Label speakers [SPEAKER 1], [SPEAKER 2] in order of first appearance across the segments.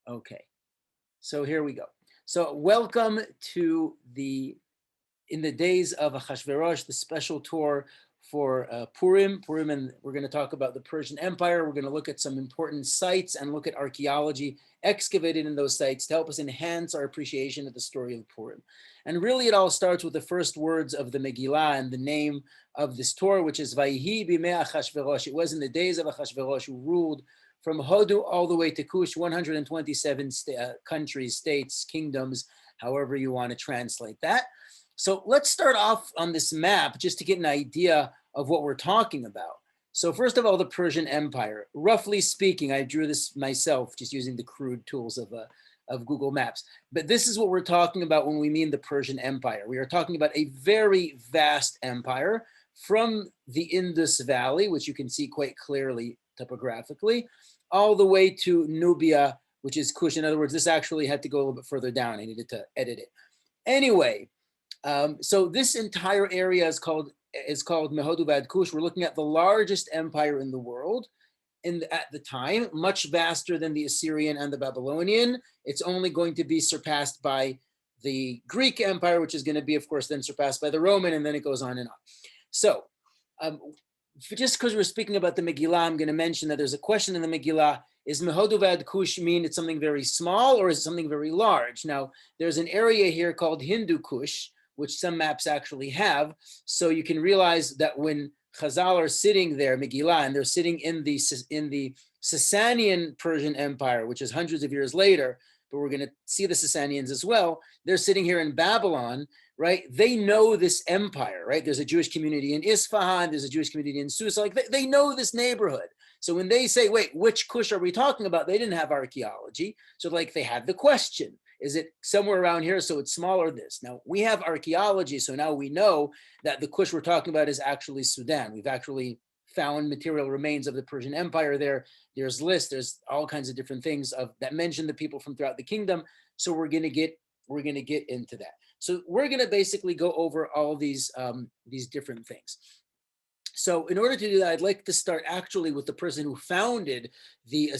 [SPEAKER 1] Okay, so here we go. So welcome to in the days of Achashverosh, the special tour for Purim. Purim, and we're going to talk about the Persian Empire. We're going to look at some important sites and look at archaeology excavated in those sites to help us enhance our appreciation of the story of Purim. And really, it all starts with the first words of the Megillah and the name of this tour, which is Vayihi b'mei Achashverosh. It was in the days of Achashverosh, who ruled from Hodu all the way to Kush, 127 countries, states, kingdoms, however you want to translate that. So let's start off on this map just to get an idea of what we're talking about. So first of all, the Persian Empire. Roughly speaking, I drew this myself just using the crude tools of Google Maps. But this is what we're talking about when we mean the Persian Empire. We are talking about a very vast empire from the Indus Valley, which you can see quite clearly topographically, all the way to Nubia, which is Kush. In other words, this actually had to go a little bit further down. I needed to edit it. Anyway, so this entire area is called Mehodu Vad Kush. We're looking at the largest empire in the world at the time, much vaster than the Assyrian and the Babylonian. It's only going to be surpassed by the Greek Empire, which is going to be, of course, then surpassed by the Roman, and then it goes on and on. So just because we're speaking about the Megillah, I'm going to mention that there's a question in the Megillah: is Mehodu Vad Kush mean it's something very small or is it something very large? Now, there's an area here called Hindu Kush, which some maps actually have. So you can realize that when Chazal are sitting there, Megillah, and they're sitting in the Sasanian Persian Empire, which is hundreds of years later, but we're going to see the Sasanians as well. They're sitting here in Babylon, right? They know this empire, right? There's a Jewish community in Isfahan. There's a Jewish community in Susa. Like they know this neighborhood. So when they say, wait, which Kush are we talking about? They didn't have archaeology. So like they had the question, is it somewhere around here? So it's smaller this. Now we have archaeology. So now we know that the Kush we're talking about is actually Sudan. We've actually found material remains of the Persian Empire there. There's lists, there's all kinds of different things that mention the people from throughout the kingdom. So we're gonna get into that. So we're gonna basically go over all these different things. So in order to do that, I'd like to start actually with the person who founded the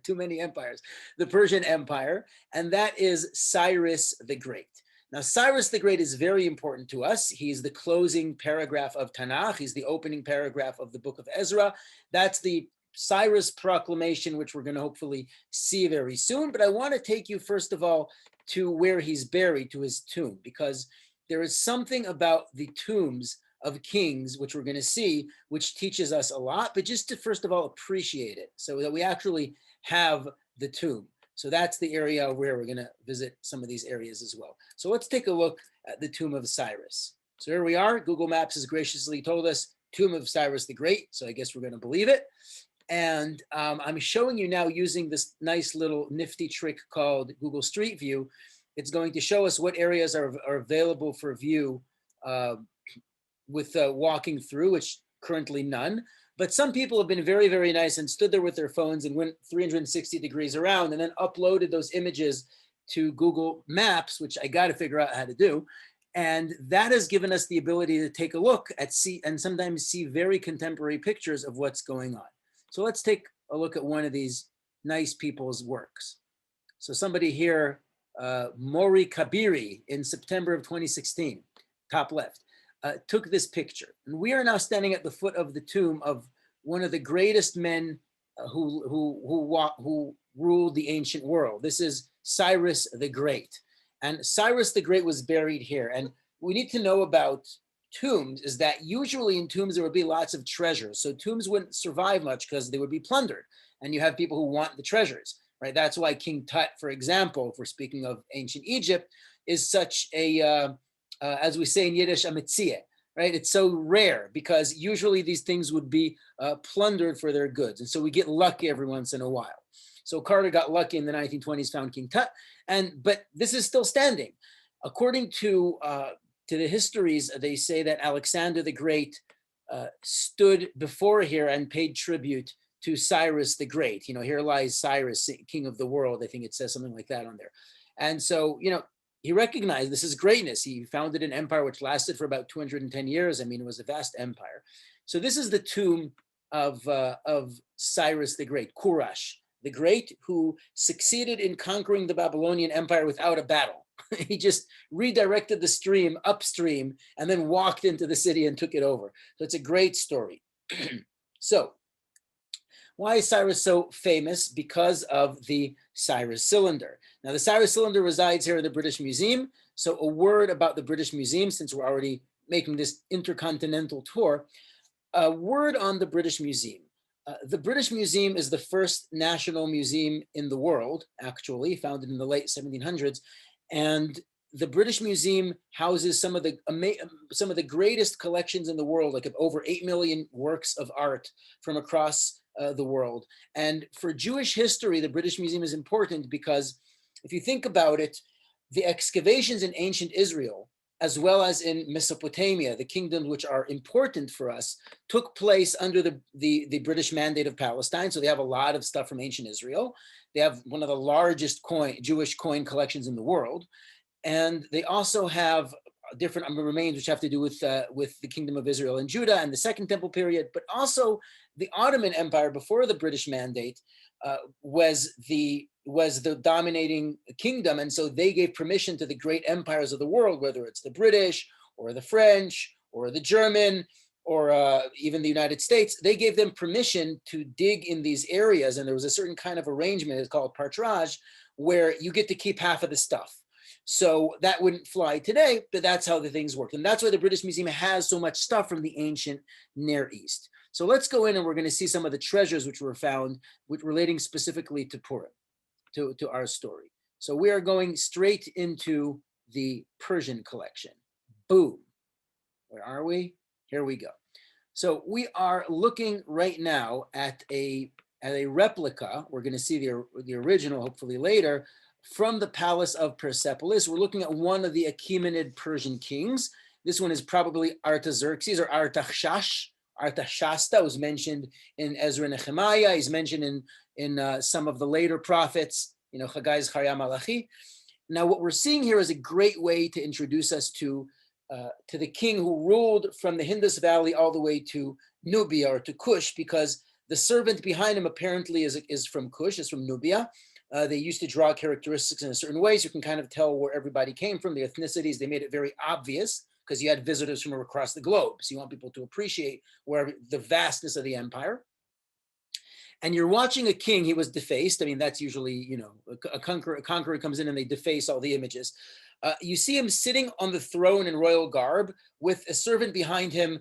[SPEAKER 1] too many empires, the Persian Empire, and that is Cyrus the Great. Now, Cyrus the Great is very important to us. He's the closing paragraph of Tanakh. He's the opening paragraph of the book of Ezra. That's the Cyrus proclamation, which we're going to hopefully see very soon. But I want to take you, first of all, to where he's buried, to his tomb, because there is something about the tombs of kings, which we're going to see, which teaches us a lot, but just to, first of all, appreciate it so that we actually have the tomb. So that's the area where we're going to visit some of these areas as well. So let's take a look at the tomb of Cyrus. So here we are. Google Maps has graciously told us tomb of Cyrus the Great. So I guess we're going to believe it. And I'm showing you now using this nice little nifty trick called Google Street View. It's going to show us what areas are available for view with walking through, which currently none. But some people have been very, very nice and stood there with their phones and went 360 degrees around and then uploaded those images to Google Maps, which I got to figure out how to do. And that has given us the ability to take a look at and sometimes see very contemporary pictures of what's going on. So let's take a look at one of these nice people's works. So somebody here, Mori Kabiri, in September of 2016, top left. Took this picture. And we are now standing at the foot of the tomb of one of the greatest men who ruled the ancient world. This is Cyrus the Great. And Cyrus the Great was buried here. And we need to know about tombs is that usually in tombs there would be lots of treasures. So tombs wouldn't survive much because they would be plundered. And you have people who want the treasures, right? That's why King Tut, for example, if we're speaking of ancient Egypt, is such a as we say in Yiddish, a metzieh, right? It's so rare because usually these things would be plundered for their goods. And so we get lucky every once in a while. So Carter got lucky in the 1920s, found King Tut, but this is still standing. According to the histories, they say that Alexander the Great stood before here and paid tribute to Cyrus the Great. You know, here lies Cyrus, king of the world. I think it says something like that on there. And so, you know, he recognized this is greatness. He founded an empire which lasted for about 210 years. I mean, it was a vast empire. So this is the tomb of Cyrus the Great, Kurash the Great, who succeeded in conquering the Babylonian Empire without a battle. He just redirected the stream upstream and then walked into the city and took it over. So it's a great story. So why is Cyrus so famous? Because of the Cyrus Cylinder. Now, the Cyrus Cylinder resides here in the British Museum. So a word about the British Museum, since we're already making this intercontinental tour, a word on the British Museum. The British Museum is the first national museum in the world, actually, founded in the late 1700s. And the British Museum houses some of the greatest collections in the world, like over 8 million works of art from across the world. And for Jewish history, the British Museum is important because if you think about it, the excavations in ancient Israel, as well as in Mesopotamia, the kingdoms which are important for us, took place under the British Mandate of Palestine. So they have a lot of stuff from ancient Israel. They have one of the largest Jewish coin collections in the world. And they also have different remains which have to do with the Kingdom of Israel and Judah and the Second Temple period, but also the Ottoman Empire before the British Mandate was the dominating kingdom, and so they gave permission to the great empires of the world, whether it's the British or the French or the German or even the United States. They gave them permission to dig in these areas, and there was a certain kind of arrangement, it's called partrage, where you get to keep half of the stuff. So that wouldn't fly today, but that's how the things work. And that's why the British Museum has so much stuff from the ancient Near East. So let's go in and we're going to see some of the treasures which were found relating specifically to Purim, to our story. So we are going straight into the Persian collection. Boom. Where are we? Here we go. So we are looking right now at a replica. We're going to see the original hopefully later, from the palace of Persepolis. We're looking at one of the Achaemenid Persian kings. This one is probably Artaxerxes or Artaxerxes. Artashasta was mentioned in Ezra and Nehemiah. He's mentioned in some of the later prophets, Haggai, Zechariah, Malachi. Now, what we're seeing here is a great way to introduce us to the king who ruled from the Indus Valley all the way to Nubia or to Kush, because the servant behind him apparently is from Kush, is from Nubia. They used to draw characteristics in a certain way, so you can kind of tell where everybody came from, the ethnicities. They made it very obvious because you had visitors from across the globe. So you want people to appreciate the vastness of the empire. And you're watching a king, he was defaced. I mean, that's usually, a conqueror comes in and they deface all the images. You see him sitting on the throne in royal garb with a servant behind him,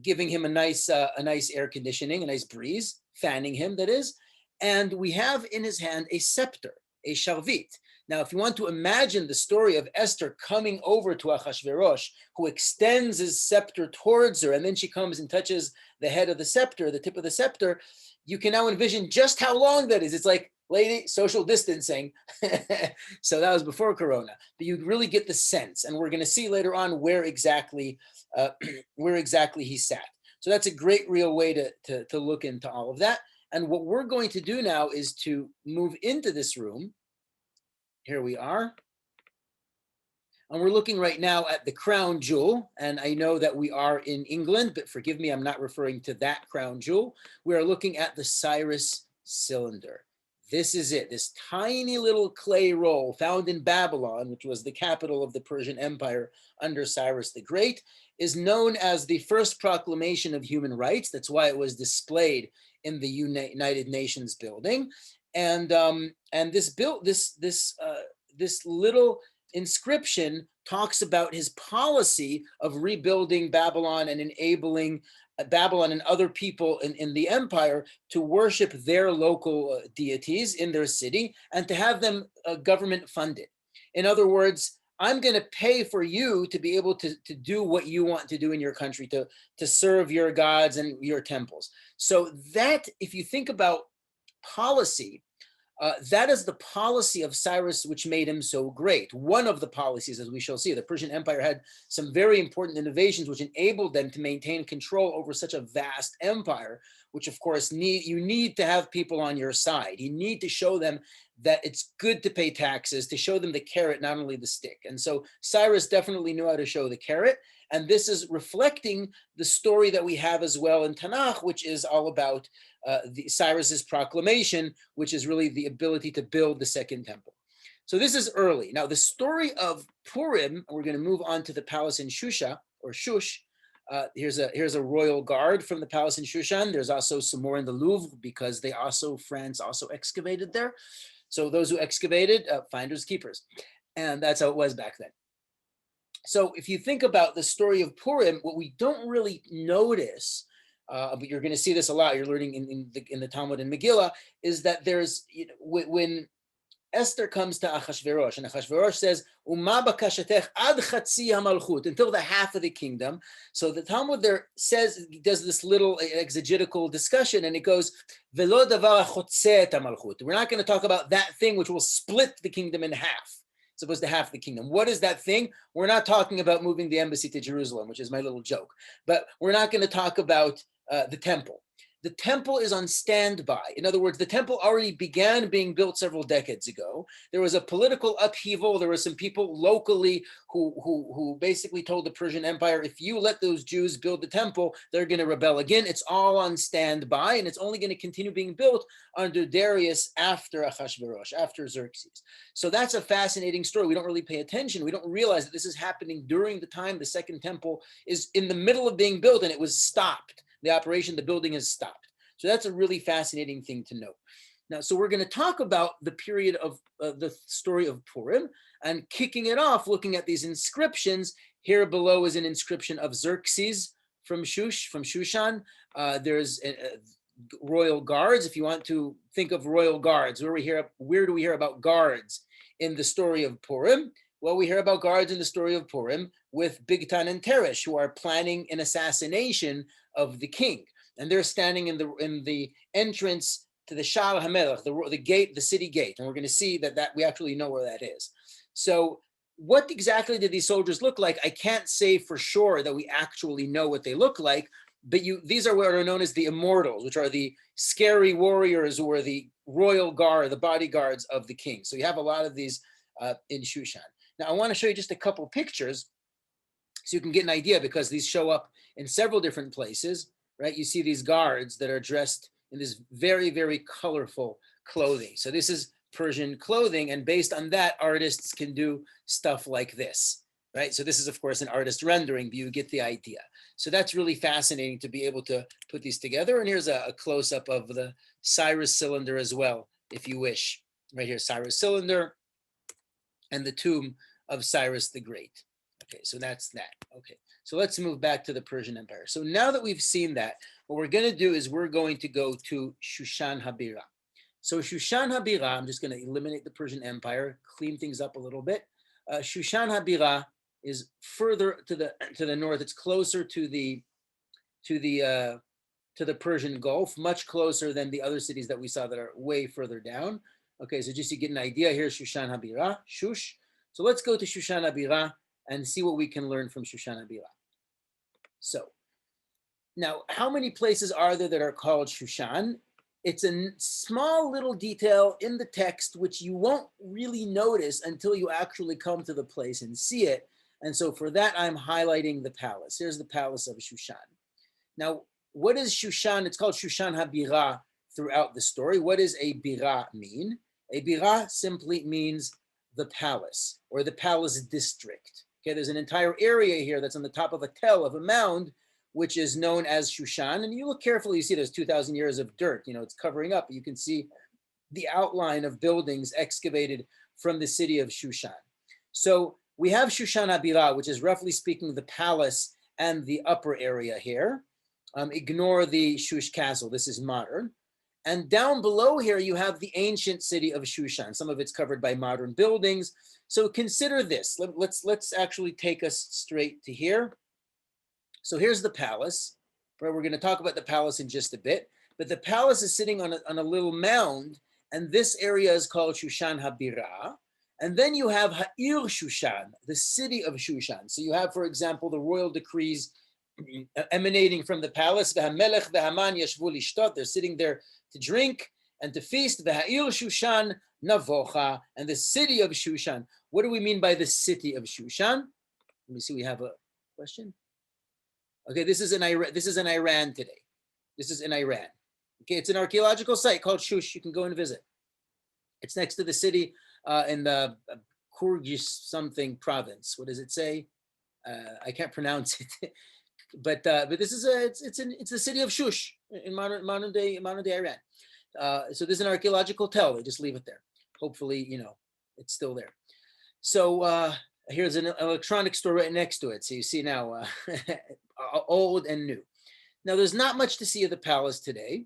[SPEAKER 1] giving him a nice air conditioning, a nice breeze, fanning him, that is. And we have in his hand a scepter, a sharvit. Now, if you want to imagine the story of Esther coming over to Achashverosh, who extends his scepter towards her, and then she comes and touches the head of the scepter, the tip of the scepter, you can now envision just how long that is. It's like, lady, social distancing. So that was before Corona. But you really get the sense, and we're going to see later on where exactly he sat. So that's a great real way to look into all of that. And what we're going to do now is to move into this room. Here we are. And we're looking right now at the crown jewel. And I know that we are in England, but forgive me, I'm not referring to that crown jewel. We are looking at the Cyrus Cylinder. This is it, this tiny little clay roll found in Babylon, which was the capital of the Persian Empire under Cyrus the Great, is known as the first proclamation of human rights. That's why it was displayed in the United Nations building. And this little inscription talks about his policy of rebuilding Babylon and enabling Babylon and other people in the empire to worship their local deities in their city and to have them government funded. In other words, I'm going to pay for you to be able to do what you want to do in your country, to serve your gods and your temples. So that, if you think about policy, that is the policy of Cyrus, which made him so great. One of the policies, as we shall see, the Persian Empire had some very important innovations which enabled them to maintain control over such a vast empire, which of course you need to have people on your side. You need to show them that it's good to pay taxes, to show them the carrot, not only the stick. And so Cyrus definitely knew how to show the carrot. And this is reflecting the story that we have as well in Tanakh, which is all about Cyrus's proclamation, which is really the ability to build the second temple. So this is early. Now, the story of Purim, we're going to move on to the palace in Shusha, or Shush. Here's a royal guard from the palace in Shushan. There's also some more in the Louvre because France also excavated there. So those who excavated, finders keepers. And that's how it was back then. So if you think about the story of Purim, what we don't really notice, but you're going to see this a lot, you're learning in the Talmud and Megillah, is that there's, when Esther comes to Achashverosh, and Achashverosh says, "Uma bakashatech ad chatzi hamalchut," until the half of the kingdom. So the Talmud there does this little exegetical discussion, and it goes, "Velo davar chotzeh et hamalchut." We're not going to talk about that thing which will split the kingdom in half. It's supposed to half the kingdom. What is that thing? We're not talking about moving the embassy to Jerusalem, which is my little joke. But we're not going to talk about the temple. The temple is on standby. In other words, the temple already began being built several decades ago. There was a political upheaval. There were some people locally who basically told the Persian Empire, if you let those Jews build the temple, they're going to rebel again. It's all on standby, and it's only going to continue being built under Darius after Achashverosh, after Xerxes. So that's a fascinating story. We don't really pay attention. We don't realize that this is happening during the time the second temple is in the middle of being built, and it was stopped. The operation, the building has stopped. So that's a really fascinating thing to know. Now, so we're going to talk about the period of the story of Purim, and kicking it off, looking at these inscriptions. Here below is an inscription of Xerxes from Shushan. There's royal guards. If you want to think of royal guards, where do we hear about guards in the story of Purim? Well, we hear about guards in the story of Purim with Bigtan and Teresh, who are planning an assassination of the king, and they're standing in the entrance to the Sha'ar HaMelech, the gate, the city gate, and we're going to see that we actually know where that is. So, what exactly did these soldiers look like? I can't say for sure that we actually know what they look like, but these are what are known as the immortals, which are the scary warriors who are the royal guard, the bodyguards of the king. So you have a lot of these in Shushan. Now, I want to show you just a couple pictures so you can get an idea, because these show up in several different places, right? You see these guards that are dressed in this very, very colorful clothing. So this is Persian clothing, and based on that, artists can do stuff like this, right? So this is, of course, an artist rendering, but you get the idea. So that's really fascinating to be able to put these together. And here's a close-up of the Cyrus Cylinder as well, if you wish. Right here, Cyrus Cylinder and the tomb of Cyrus the Great. Okay, so that's that. Okay, so let's move back to the Persian Empire. So now that we've seen that, what we're going to do is we're going to go to Shushan HaBirah. So Shushan HaBirah, I'm just going to eliminate the Persian Empire, clean things up a little bit. Shushan HaBirah is further to the north. It's closer to the Persian Gulf, much closer than the other cities that we saw that are way further down. Okay, so just to get an idea, here's Shushan HaBirah, Shush. So let's go to Shushan HaBirah and see what we can learn from Shushan HaBirah. So now, how many places are there that are called Shushan? It's a small little detail in the text which you won't really notice until you actually come to the place and see it. And so for that, I'm highlighting the palace. Here's the palace of Shushan. Now, what is Shushan? It's called Shushan HaBirah throughout the story. What does a birah mean? A birah simply means the palace, or the palace district. Okay, there's an entire area here that's on the top of a tell, of a mound, which is known as Shushan. And you look carefully, you see there's 2,000 years of dirt. It's covering up. You can see the outline of buildings excavated from the city of Shushan. So we have Shushan HaBirah, which is roughly speaking the palace and the upper area here. Ignore the Shush castle. This is modern. And down below here, you have the ancient city of Shushan. Some of it's covered by modern buildings. So consider this. Let's actually take us straight to here. So here's the palace. Right? We're going to talk about the palace in just a bit. But the palace is sitting on a little mound, and this area is called Shushan HaBirah. And then you have Ha'ir Shushan, the city of Shushan. So you have, for example, the royal decrees emanating from the palace. V'hamelech v'haman yashvu lishtot. They're sitting there to drink and to feast. V'ha'ir Shushan navocha, and the city of Shushan. What do we mean by the city of Shushan? Let me see, we have a Question? Okay, this is in Iran. This is in Iran today. This is in Iran. Okay, it's an archaeological site called Shush. You can go and visit. It's next to the city in the Kyrgyz something province. What does it say? I can't pronounce it. but this is it's the city of Shush in modern day Iran. So there's an archaeological tell. They just leave it there. Hopefully, it's still there. So here's an electronics store right next to it. So you see now, old and new. Now there's not much to see of the palace today,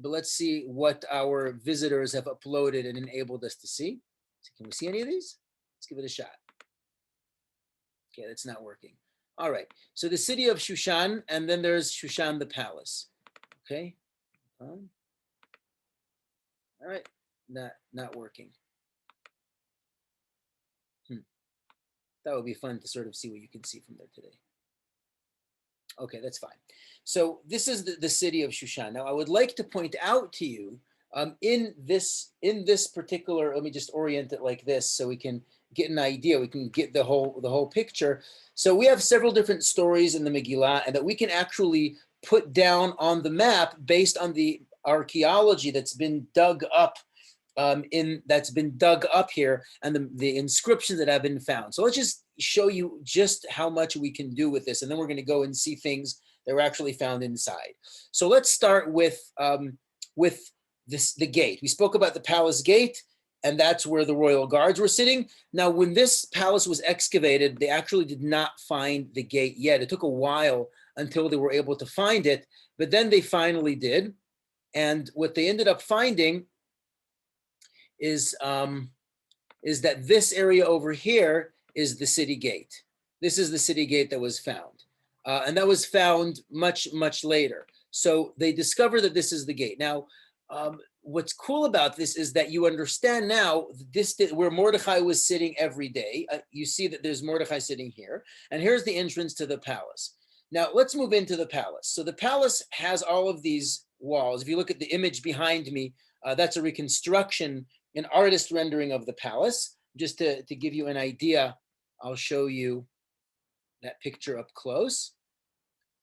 [SPEAKER 1] but let's see what our visitors have uploaded and enabled us to see. So can we see any of these? Let's give it a shot. Okay, that's not working. All right, so the city of Shushan, and then there's Shushan the palace. Okay, all right, not working. That would be fun to sort of see what you can see from there today. Okay, that's fine. So this is the city of Shushan. Now I would like to point out to you in this particular, let me just orient it like this so we can get an idea, we can get the whole picture. So we have several different stories in the Megillah and that we can actually put down on the map based on the archaeology that's been dug up here and the inscriptions that have been found. So let's just show you just how much we can do with this, and then we're going to go and see things that were actually found inside. So let's start with the gate. We spoke about the palace gate, and that's where the royal guards were sitting. Now, when this palace was excavated, they actually did not find the gate yet. It took a while until they were able to find it, but then they finally did. And what they ended up finding is that this area over here is the city gate. This is the city gate that was found. And that was found much, much later. So they discovered that this is the gate. Now, what's cool about this is that you understand now this where Mordechai was sitting every day. You see that there's Mordechai sitting here. And here's the entrance to the palace. Now, let's move into the palace. So the palace has all of these walls. If you look at the image behind me, that's a reconstruction, an artist rendering of the palace. Just to give you an idea, I'll show you that picture up close.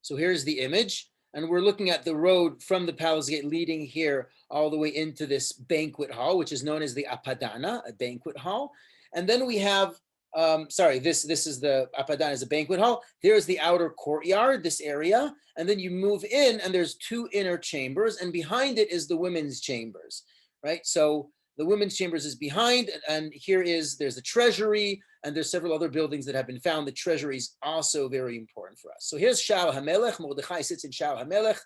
[SPEAKER 1] So here's the image, and we're looking at the road from the palace gate leading here all the way into this banquet hall, which is known as the Apadana, a banquet hall. And then we have, this is the Apadana, is a banquet hall. There's the outer courtyard, this area, and then you move in, and there's two inner chambers, and behind it is the women's chambers, right? So the women's chambers is behind, and there's the treasury, and there's several other buildings that have been found. The treasury is also very important for us. So here's Sha'ar HaMelech. Mordechai sits in Sha'ar HaMelech,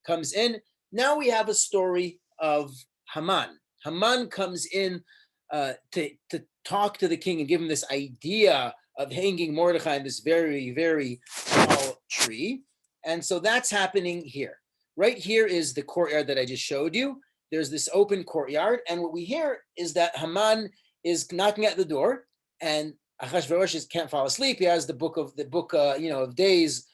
[SPEAKER 1] comes in. Now we have a story of Haman. Haman comes in to talk to the king and give him this idea of hanging Mordechai in this very, very tall tree. And so that's happening here. Right here is the courtyard that I just showed you. There's this open courtyard, and what we hear is that Haman is knocking at the door, and Achashverosh can't fall asleep. He has the book of days,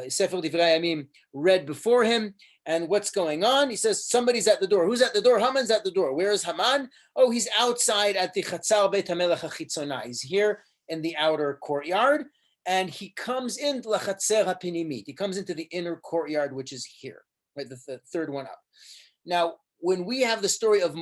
[SPEAKER 1] Sefer Divrei Yamim, read before him. And what's going on? He says, somebody's at the door. Who's at the door? Haman's at the door. Where is Haman? Oh, he's outside at the Chatzar Beit HaMelech HaChitzonai. He's here in the outer courtyard, and he comes into the Chatzer HaPinimit. He comes into the inner courtyard, which is here, right, the third one up. Now, when we have the story of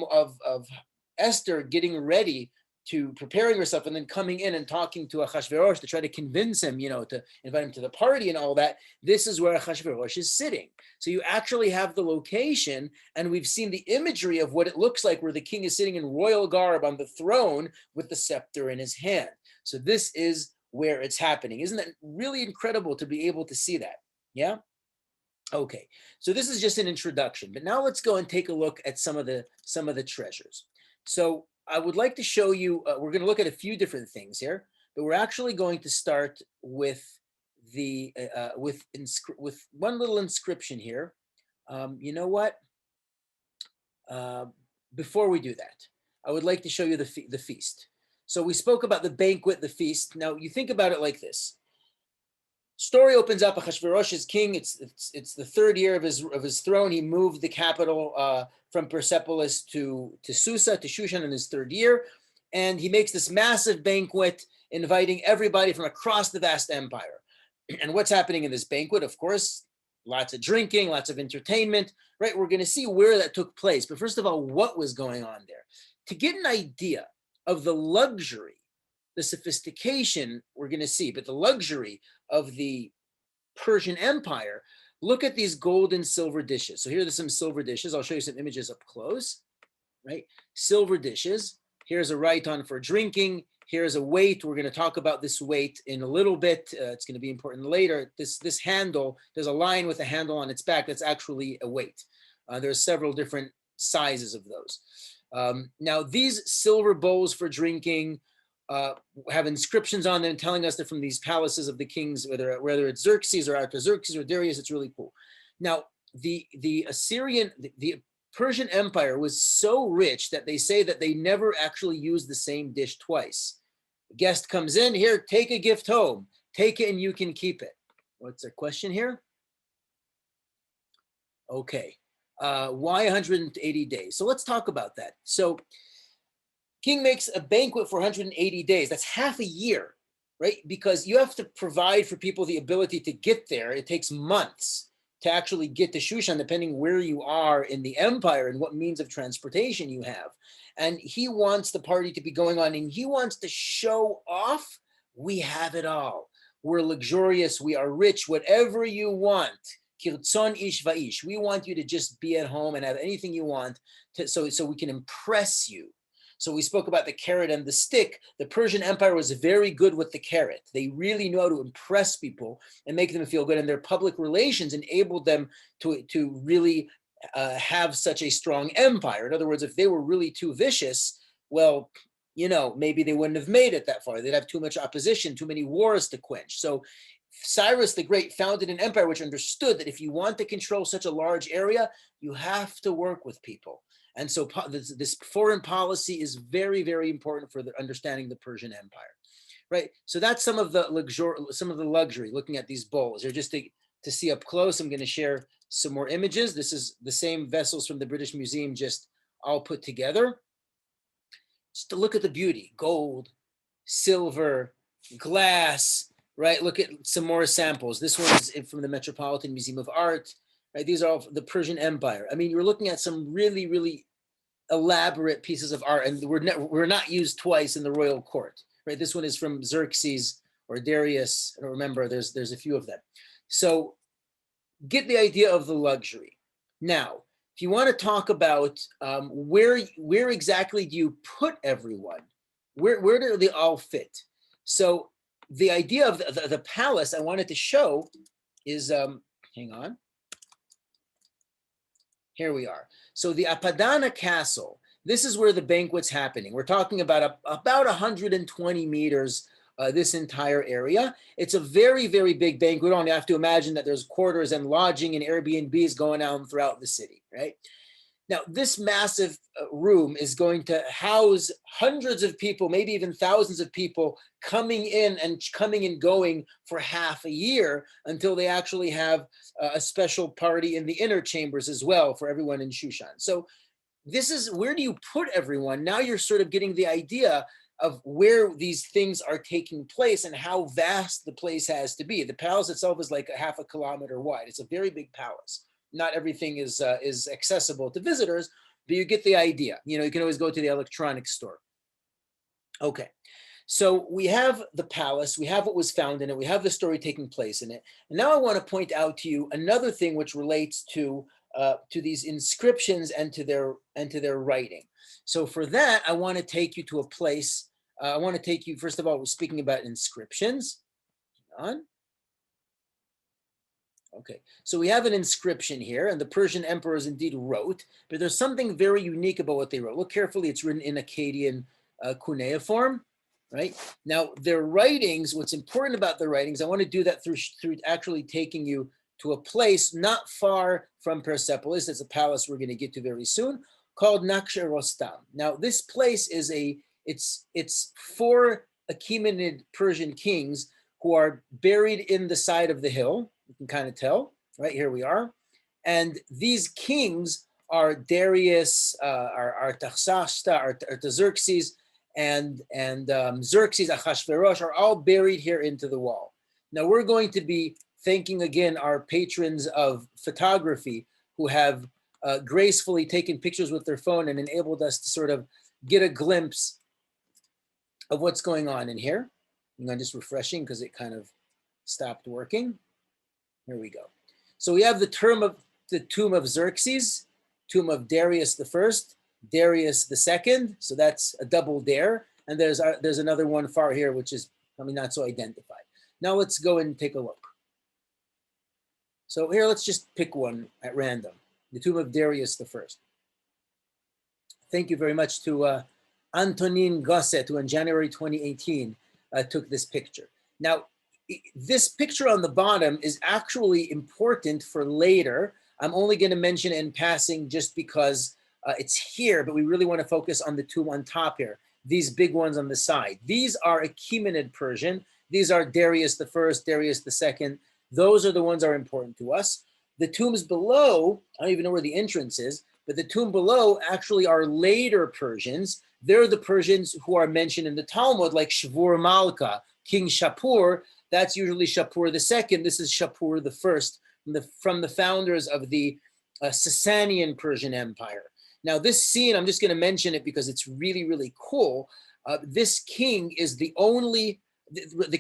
[SPEAKER 1] Esther getting ready to preparing herself and then coming in and talking to Achashverosh to try to convince him, to invite him to the party and all that, this is where Achashverosh is sitting. So you actually have the location, and we've seen the imagery of what it looks like where the king is sitting in royal garb on the throne with the scepter in his hand. So this is where it's happening. Isn't that really incredible to be able to see that? Yeah? Okay, so this is just an introduction, but now let's go and take a look at some of the treasures. So I would like to show you, we're going to look at a few different things here, but we're actually going to start with with one little inscription here. You know what? Before we do that, I would like to show you the feast. So we spoke about the banquet, the feast. Now you think about it like this. Story opens up. Achashverosh is king. It's the third year of his throne. He moved the capital from Persepolis to Susa, to Shushan, in his third year, and he makes this massive banquet, inviting everybody from across the vast empire. And what's happening in this banquet? Of course, lots of drinking, lots of entertainment, right? We're going to see where that took place. But first of all, what was going on there? To get an idea of the luxury, the sophistication, we're going to see, but the luxury of the Persian Empire, look at these gold and silver dishes. So here are some silver dishes. I'll show you some images up close, right? Silver dishes. Here's a raiton for drinking. Here's a weight. We're going to talk about this weight in a little bit. It's going to be important later. This handle, there's a line with a handle on its back that's actually a weight. There's several different sizes of those. Now, these silver bowls for drinking have inscriptions on them telling us they're from these palaces of the kings, whether it's Xerxes or Artaxerxes or Darius. It's really cool. Now, the Persian Empire was so rich that they say that they never actually used the same dish twice. A guest comes in, here, take a gift home. Take it and you can keep it. What's the question here? Okay. Why 180 days? So let's talk about that. So king makes a banquet for 180 days. That's half a year, right? Because you have to provide for people the ability to get there. It takes months to actually get to Shushan, depending where you are in the empire and what means of transportation you have. And he wants the party to be going on, and he wants to show off, we have it all. We're luxurious, we are rich, whatever you want. Kirtzon ish va'ish. We want you to just be at home and have anything you want so we can impress you. So we spoke about the carrot and the stick. The Persian Empire was very good with the carrot. They really knew how to impress people and make them feel good. And their public relations enabled them to really have such a strong empire. In other words, if they were really too vicious, well, maybe they wouldn't have made it that far. They'd have too much opposition, too many wars to quench. So Cyrus the Great founded an empire which understood that if you want to control such a large area, you have to work with people. And so this foreign policy is very, very important for understanding the Persian Empire, right? So that's some of the luxury, looking at these bowls. Here, just to see up close, I'm going to share some more images. This is the same vessels from the British Museum, just all put together. Just to look at the beauty, gold, silver, glass, right? Look at some more samples. This one is from the Metropolitan Museum of Art. Right, these are all the Persian Empire. I mean, you're looking at some really, really elaborate pieces of art, and we're not used twice in the royal court. Right, this one is from Xerxes or Darius. I don't remember. There's a few of them. So get the idea of the luxury. Now, if you want to talk about where exactly do you put everyone, where do they all fit? So the idea of the palace I wanted to show is, hang on. Here we are. So the Apadana Castle, this is where the banquet's happening. We're talking about about 120 meters, this entire area. It's a very, very big banquet. You have to imagine that there's quarters and lodging and Airbnbs going on throughout the city, right? Now, this massive room is going to house hundreds of people, maybe even thousands of people coming in and going for half a year until they actually have a special party in the inner chambers as well for everyone in Shushan. So this is, where do you put everyone? Now you're sort of getting the idea of where these things are taking place and how vast the place has to be. The palace itself is like a half a kilometer wide. It's a very big palace. Not everything is accessible to visitors, but you get the idea. You can always go to the electronics store. Okay, so we have the palace, we have what was found in it, we have the story taking place in it. And now I want to point out to you another thing which relates to these inscriptions and to their writing. So for that, I want to take you to a place. I want to take you, first of all, we're speaking about inscriptions. Hang on. Okay, so we have an inscription here, and the Persian emperors indeed wrote, but there's something very unique about what they wrote. Look carefully, it's written in Akkadian cuneiform, right? Now, their writings, what's important about their writings, I want to do that through actually taking you to a place not far from Persepolis. It's a palace we're going to get to very soon, called Nakhshe-Rostam. Now, this place is it's 4 Achaemenid Persian kings who are buried in the side of the hill. You can kind of tell, right? Here we are. And these kings are Darius, Artaxerxes, and Xerxes, Achashverosh are all buried here into the wall. Now we're going to be thanking again our patrons of photography who have gracefully taken pictures with their phone and enabled us to sort of get a glimpse of what's going on in here. I'm just refreshing because it kind of stopped working. Here we go. So we have the tomb of Xerxes, tomb of Darius I, Darius II. So that's a double dare. And there's another one far here, which is probably not so identified. Now let's go and take a look. So here, let's just pick one at random. The tomb of Darius I. Thank you very much to Antonin Gosset, who in January 2018 took this picture. Now, this picture on the bottom is actually important for later. I'm only going to mention it in passing just because it's here, but we really want to focus on the tomb on top here. These big ones on the side. These are Achaemenid Persian. These are Darius I, Darius II. Those are the ones that are important to us. The tombs below, I don't even know where the entrance is, but the tomb below actually are later Persians. They're the Persians who are mentioned in the Talmud, like Shvur Malka, King Shapur. That's usually Shapur II. This is Shapur I, from the founders of the Sasanian Persian Empire. Now, this scene, I'm just going to mention it because it's really, really cool. This king is the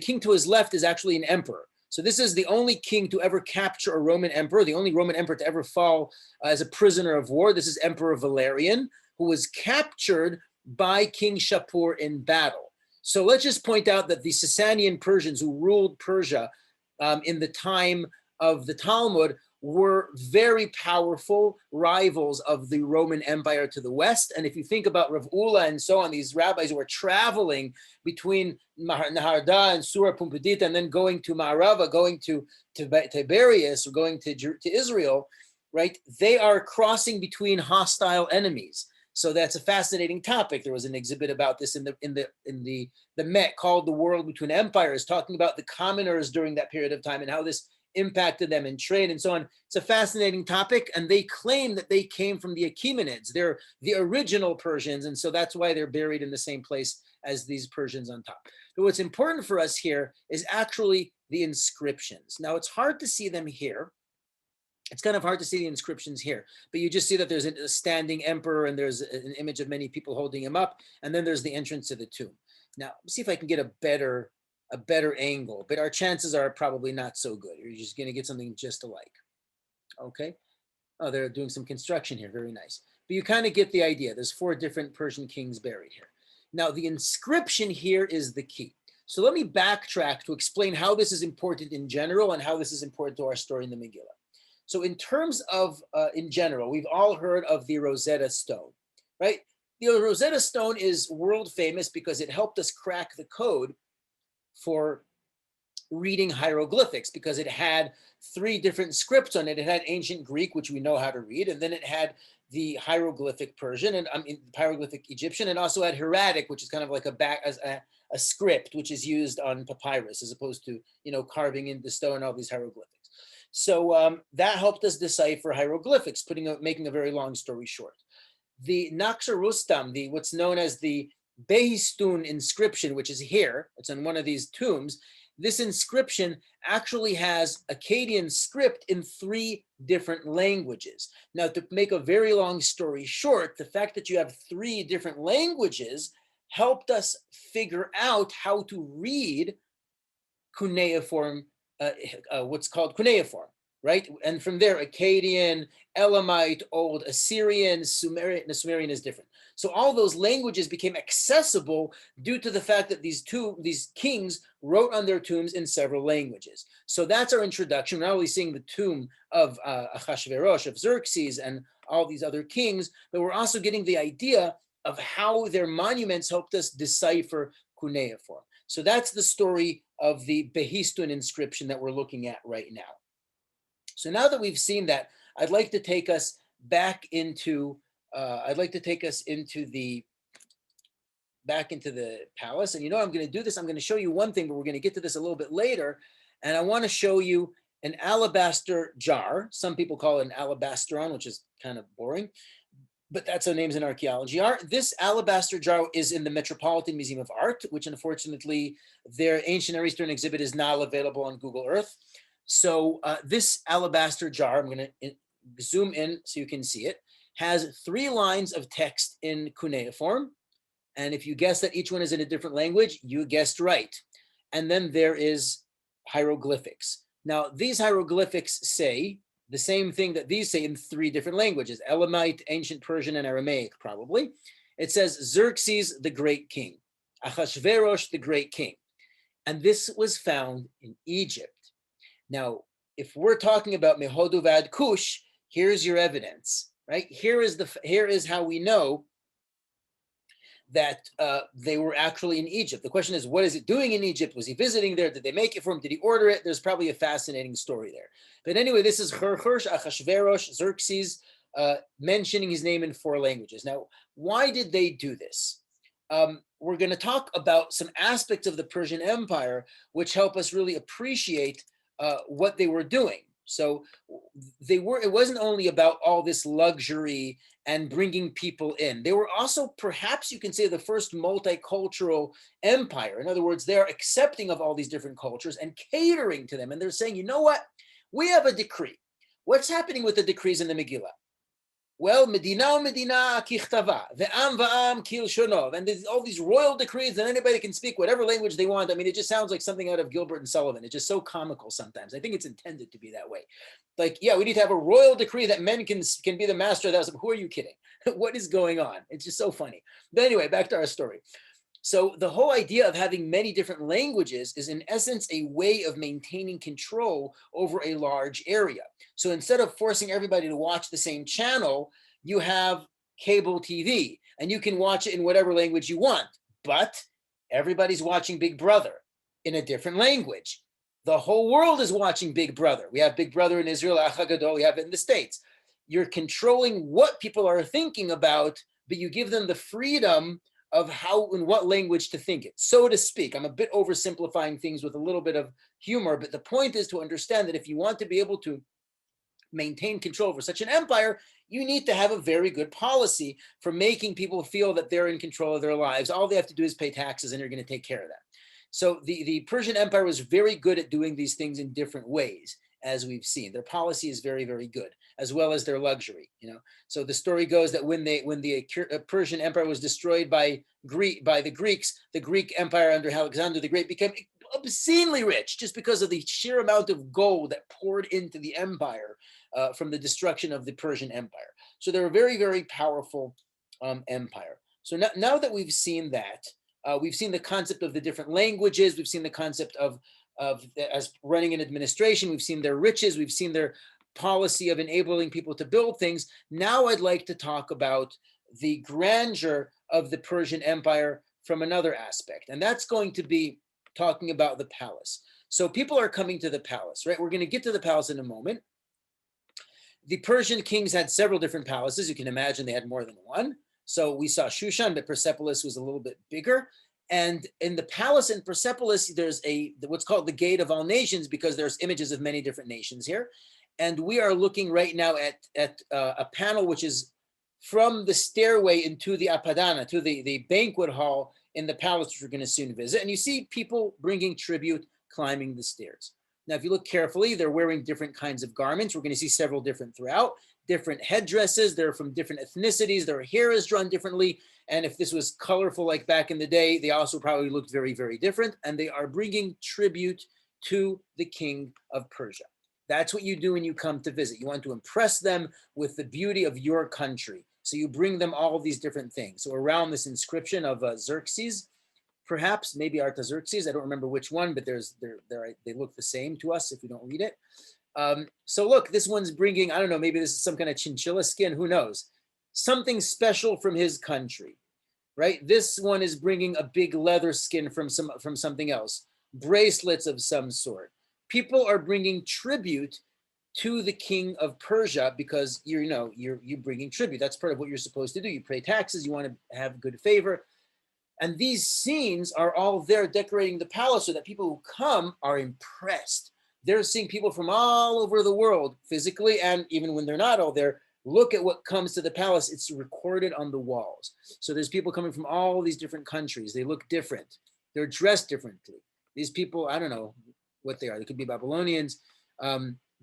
[SPEAKER 1] king to his left is actually an emperor. So this is the only king to ever capture a Roman emperor, the only Roman emperor to ever fall as a prisoner of war. This is Emperor Valerian, who was captured by King Shapur in battle. So let's just point out that the Sasanian Persians who ruled Persia in the time of the Talmud were very powerful rivals of the Roman Empire to the west. And if you think about Rav Ula and so on, these rabbis who were traveling between Naharda and Surah Pumbedita and then going to Ma'arava, going to Tiberias, or going to Israel, right? They are crossing between hostile enemies. So that's a fascinating topic. There was an exhibit about this in the Met called "The World Between Empires," talking about the commoners during that period of time and how this impacted them in trade and so on. It's a fascinating topic, and they claim that they came from the Achaemenids. They're the original Persians, and so that's why they're buried in the same place as these Persians on top. But what's important for us here is actually the inscriptions. Now, it's hard to see them here. It's kind of hard to see the inscriptions here, but you just see that there's a standing emperor and there's an image of many people holding him up, and then there's the entrance to the tomb. Now, let's see if I can get a better angle, but our chances are probably not so good. You're just going to get something just alike. Okay. Oh, they're doing some construction here. Very nice. But you kind of get the idea. There's 4 different Persian kings buried here. Now, the inscription here is the key. So let me backtrack to explain how this is important in general and how this is important to our story in the Megillah. So in terms of, in general, we've all heard of the Rosetta Stone, right? The Rosetta Stone is world famous because it helped us crack the code for reading hieroglyphics, because it had 3 different scripts on it. It had ancient Greek, which we know how to read, and then it had the hieroglyphic Persian and hieroglyphic Egyptian, and also had hieratic, which is kind of like a script which is used on papyrus as opposed to carving into stone all these hieroglyphics. So that helped us decipher hieroglyphics, making a very long story short. The Naqsh Rustam, what's known as the Behistun inscription, which is here, it's on one of these tombs. This inscription actually has Akkadian script in 3 different languages. Now, to make a very long story short, the fact that you have 3 different languages helped us figure out how to read cuneiform, what's called cuneiform, right? And from there, Akkadian, Elamite, Old Assyrian, Sumerian. The Sumerian is different. So all those languages became accessible due to the fact that these kings wrote on their tombs in several languages. So that's our introduction. We're not only seeing the tomb of Achashverosh, of Xerxes, and all these other kings, but we're also getting the idea of how their monuments helped us decipher cuneiform. So that's the story of the Behistun inscription that we're looking at right now. So now that we've seen that, I'd like to take us back into the palace. And I'm going to do this. I'm going to show you one thing, but we're going to get to this a little bit later. And I want to show you an alabaster jar. Some people call it an alabastron, which is kind of boring. but that's how names in archaeology are. This alabaster jar is in the Metropolitan Museum of Art, which unfortunately their ancient Near Eastern exhibit is now available on Google Earth. So this alabaster jar, I'm going to zoom in so you can see it, has 3 lines of text in cuneiform. And if you guess that each one is in a different language, you guessed right. And then there is hieroglyphics. Now, these hieroglyphics say the same thing that these say in 3 different languages: Elamite, Ancient Persian, and Aramaic, probably. It says Xerxes, the great king, Achashverosh, the great king. And this was found in Egypt. Now, if we're talking about Mehodu Vad Kush, here's your evidence, right? Here is how we know that they were actually in Egypt. The question is, what is it doing in Egypt? Was he visiting there? Did they make it for him? Did he order it? There's probably a fascinating story there. But anyway, this is Xerxes, Achashverosh, Xerxes, mentioning his name in 4 languages. Now, why did they do this? We're going to talk about some aspects of the Persian Empire which help us really appreciate what they were doing. So it wasn't only about all this luxury and bringing people in. They were also, perhaps you can say, the first multicultural empire. In other words, they're accepting of all these different cultures and catering to them. And they're saying, you know what? We have a decree. What's happening with the decrees in the Megillah? Well, Medina kichtava, ve'am va'am kilshonov, and there's all these royal decrees, and anybody can speak whatever language they want. I mean, it just sounds like something out of Gilbert and Sullivan. It's just so comical sometimes. I think it's intended to be that way. Like, yeah, we need to have a royal decree that men can be the master of the house. Who are you kidding? What is going on? It's just so funny. But anyway, back to our story. So the whole idea of having many different languages is in essence a way of maintaining control over a large area. So instead of forcing everybody to watch the same channel, you have cable TV and you can watch it in whatever language you want, but everybody's watching Big Brother in a different language. The whole world is watching Big Brother. We have Big Brother in Israel, Achashverosh, we have it in the States. You're controlling what people are thinking about, but you give them the freedom of how and what language to think it, so to speak. I'm a bit oversimplifying things with a little bit of humor, but the point is to understand that if you want to be able to maintain control over such an empire, you need to have a very good policy for making people feel that they're in control of their lives. All they have to do is pay taxes and you're going to take care of that. So the Persian Empire was very good at doing these things in different ways, as we've seen. Their policy is very, very good, as well as their luxury. So the story goes that when the Persian Empire was destroyed by the Greeks, the Greek Empire under Alexander the Great became obscenely rich just because of the sheer amount of gold that poured into the empire from the destruction of the Persian Empire. So they're a very, very powerful empire. So now that we've seen that, we've seen the concept of the different languages, we've seen the concept of as running an administration, we've seen their riches, we've seen their policy of enabling people to build things. Now I'd like to talk about the grandeur of the Persian Empire from another aspect, and that's going to be talking about the palace. So people are coming to the palace, right? We're going to get to the palace in a moment. The Persian kings had several different palaces. You can imagine they had more than one. So we saw Shushan, but Persepolis was a little bit bigger. And in the palace in Persepolis, there's what's called the Gate of All Nations, because there's images of many different nations here. And we are looking right now at a panel which is from the stairway into the Apadana, to the banquet hall in the palace, which we're going to soon visit. And you see people bringing tribute, climbing the stairs. Now, if you look carefully, they're wearing different kinds of garments. We're going to see several different throughout, different headdresses. They're from different ethnicities. Their hair is drawn differently. And if this was colorful like back in the day, they also probably looked very, very different. And they are bringing tribute to the king of Persia. That's what you do when you come to visit. You want to impress them with the beauty of your country. So you bring them all these different things. So around this inscription of Xerxes, perhaps, maybe Artaxerxes, I don't remember which one, but they look the same to us if we don't read it. So look, this one's bringing, I don't know, maybe this is some kind of chinchilla skin, who knows? Something special from his country, right? This one is bringing a big leather skin from something else, bracelets of some sort. People are bringing tribute to the king of Persia because you're bringing tribute. That's part of what you're supposed to do. You pay taxes, you want to have good favor. And these scenes are all there decorating the palace so that people who come are impressed. They're seeing people from all over the world physically, and even when they're not all there, look at what comes to the palace. It's recorded on the walls. So there's people coming from all these different countries. They look different. They're dressed differently. These people, I don't know what they are. They could be Babylonians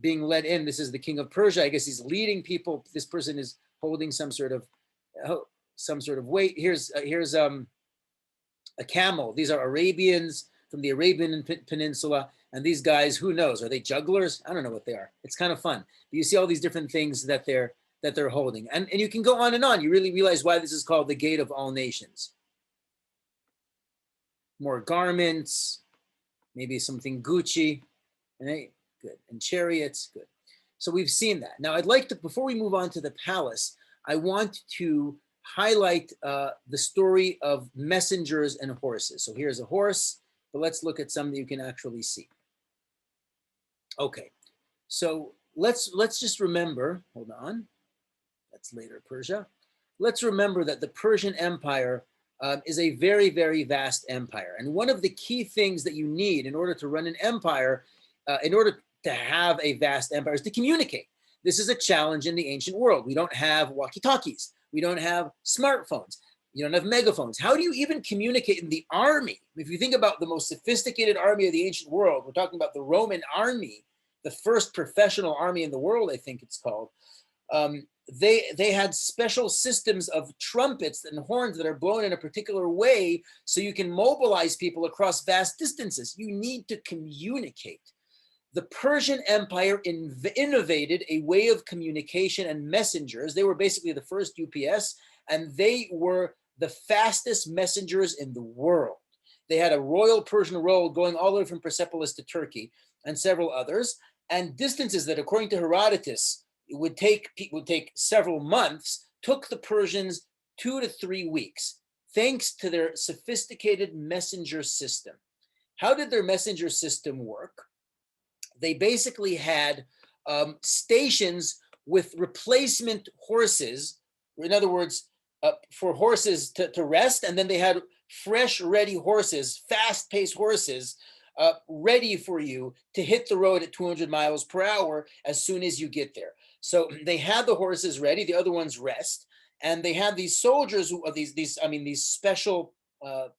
[SPEAKER 1] being led in. This is the king of Persia. I guess he's leading people. This person is holding some sort of weight. Here's a camel. These are Arabians from the Arabian Peninsula. And these guys, who knows? Are they jugglers? I don't know what they are. It's kind of fun. But you see all these different things that they're holding. And you can go on and on. You really realize why this is called the Gate of All Nations. More garments, maybe something Gucci, right? Good. And chariots, good. So we've seen that. Now I'd like to, before we move on to the palace, I want to highlight the story of messengers and horses. So here's a horse, but let's look at some that you can actually see. Okay, so let's just remember, hold on, that's later Persia. Let's remember that the Persian Empire is a very, very vast empire. And one of the key things that you need in order to run an empire, in order to have a vast empire, is to communicate. This is a challenge in the ancient world. We don't have walkie-talkies. We don't have smartphones. You don't have megaphones. How do you even communicate in the army? If you think about the most sophisticated army of the ancient world, we're talking about the Roman army, the first professional army in the world, I think it's called. They had special systems of trumpets and horns that are blown in a particular way so you can mobilize people across vast distances. You need to communicate. The Persian Empire innovated a way of communication and messengers. They were basically the first UPS, and they were the fastest messengers in the world. They had a royal Persian road going all the way from Persepolis to Turkey and several others, and distances that, according to Herodotus, would take several months, took the Persians 2 to 3 weeks, thanks to their sophisticated messenger system. How did their messenger system work? They basically had stations with replacement horses, in other words, for horses to rest, and then they had fresh, ready horses, fast-paced horses, ready for you to hit the road at 200 miles per hour as soon as you get there. So they had the horses ready, the other ones rest, and they had these soldiers who are these special